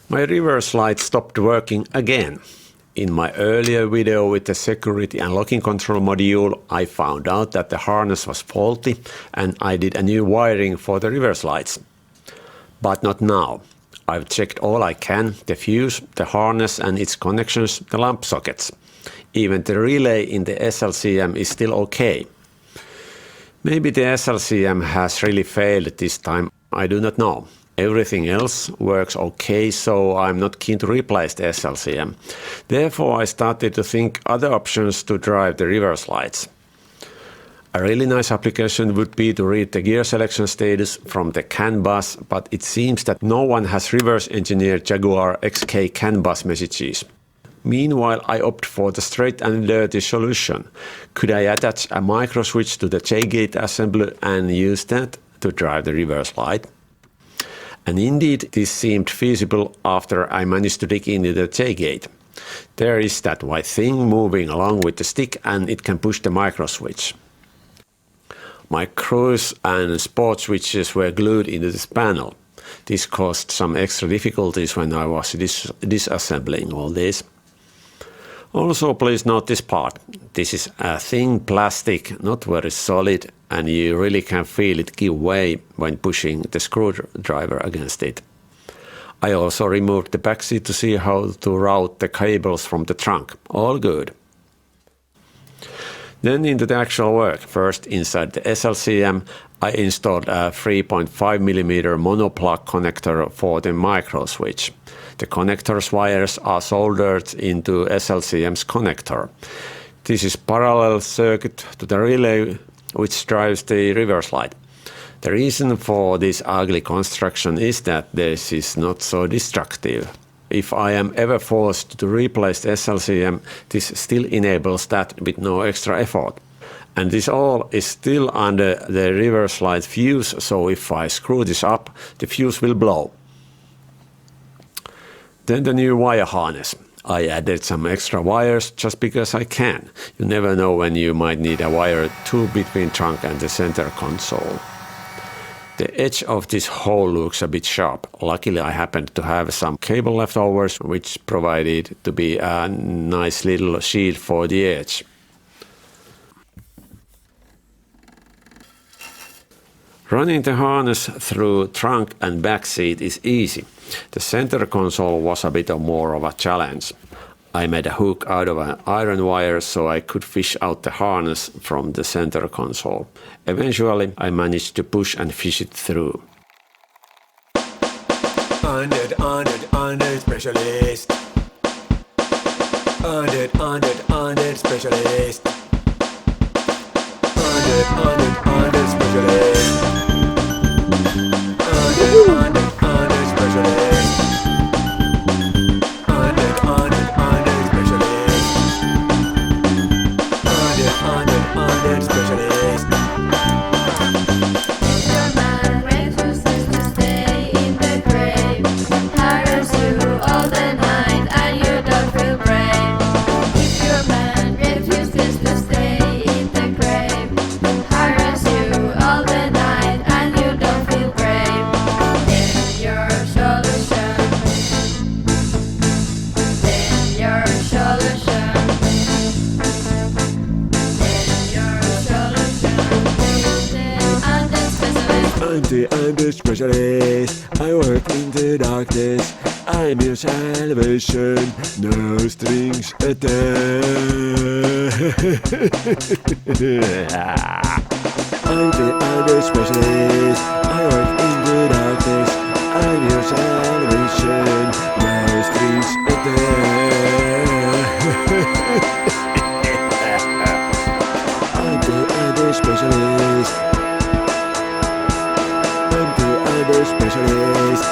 My reverse light stopped working again. In my earlier video with the security and locking control module, I found out that the harness was faulty and I did a new wiring for the reverse lights. But not now. I've checked all I can, the fuse, the harness and its connections, the lamp sockets. Even the relay in the SLCM is still okay. Maybe the SLCM has really failed this time, I do not know. Everything else works okay, so I'm not keen to replace the SLCM. Therefore, I started to think other options to drive the reverse lights. A really nice application would be to read the gear selection status from the CAN bus, but it seems that no one has reverse engineered Jaguar XK CAN bus messages. Meanwhile, I opt for the straight and dirty solution. Could I attach a micro switch to the J-gate assembly and use that to drive the reverse light? And indeed, this seemed feasible after I managed to dig into the J-gate. There is that white thing moving along with the stick and it can push the micro switch. My cruise and sport switches were glued into this panel. This caused some extra difficulties when I was disassembling all this. Also, please note this part. This is a thin plastic, not very solid, and you really can feel it give way when pushing the screwdriver against it. I also removed the backseat to see how to route the cables from the trunk. All good. Then into the actual work. First, inside the SLCM, I installed a 3.5mm monoplug connector for the micro switch. The connector's wires are soldered into SLCM's connector. This is parallel circuit to the relay which drives the reverse light. The reason for this ugly construction is that this is not so destructive. If I am ever forced to replace the SLCM, this still enables that with no extra effort. And this all is still under the reverse light fuse, so if I screw this up, the fuse will blow. Then the new wire harness. I added some extra wires just because I can. You never know when you might need a wire too between trunk and the center console. The edge of this hole looks a bit sharp. Luckily I happened to have some cable leftovers which provided to be a nice little shield for the edge. Running the harness through trunk and back seat is easy. The center console was a bit more of a challenge. I made a hook out of an iron wire so I could fish out the harness from the center console. Eventually, I managed to push and fish it through. Undead specialist. Undead specialist. Undead specialist. Undead specialist. I'm the specialist. I work in the darkness. I'm your salvation. No strings attached. I'm the specialist. I work in the darkness. I'm your salvation. No strings attached. I'm the specialist. Specialist.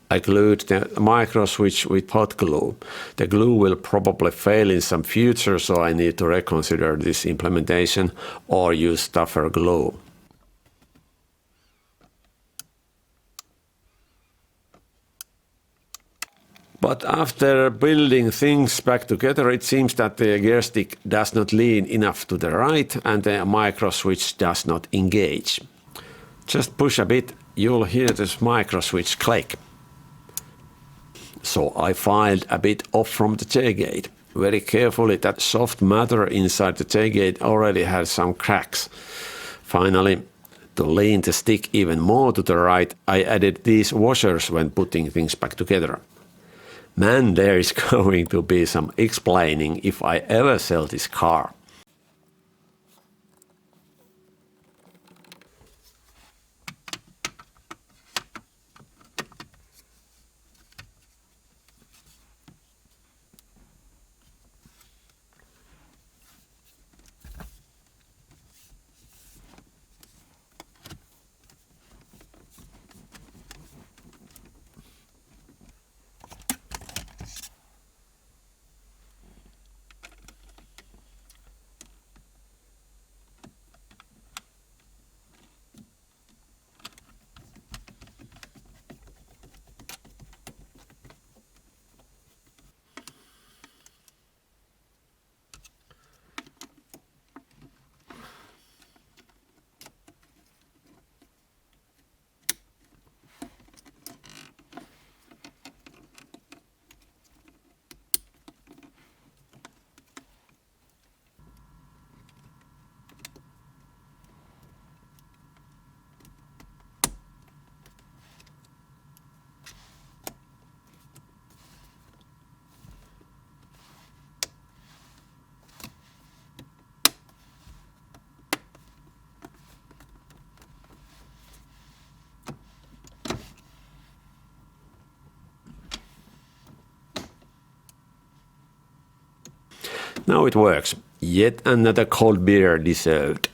I glued the micro switch with hot glue. The glue will probably fail in some future, so I need to reconsider this implementation or use tougher glue. But after building things back together, it seems that the gear stick does not lean enough to the right and the micro switch does not engage. Just push a bit, you'll hear this micro switch click. So I filed a bit off from the tailgate. Very carefully, that soft matter inside the tailgate already had some cracks. Finally, to lean the stick even more to the right, I added these washers when putting things back together. Man, there is going to be some explaining if I ever sell this car. Now it works. Yet another cold beer deserved.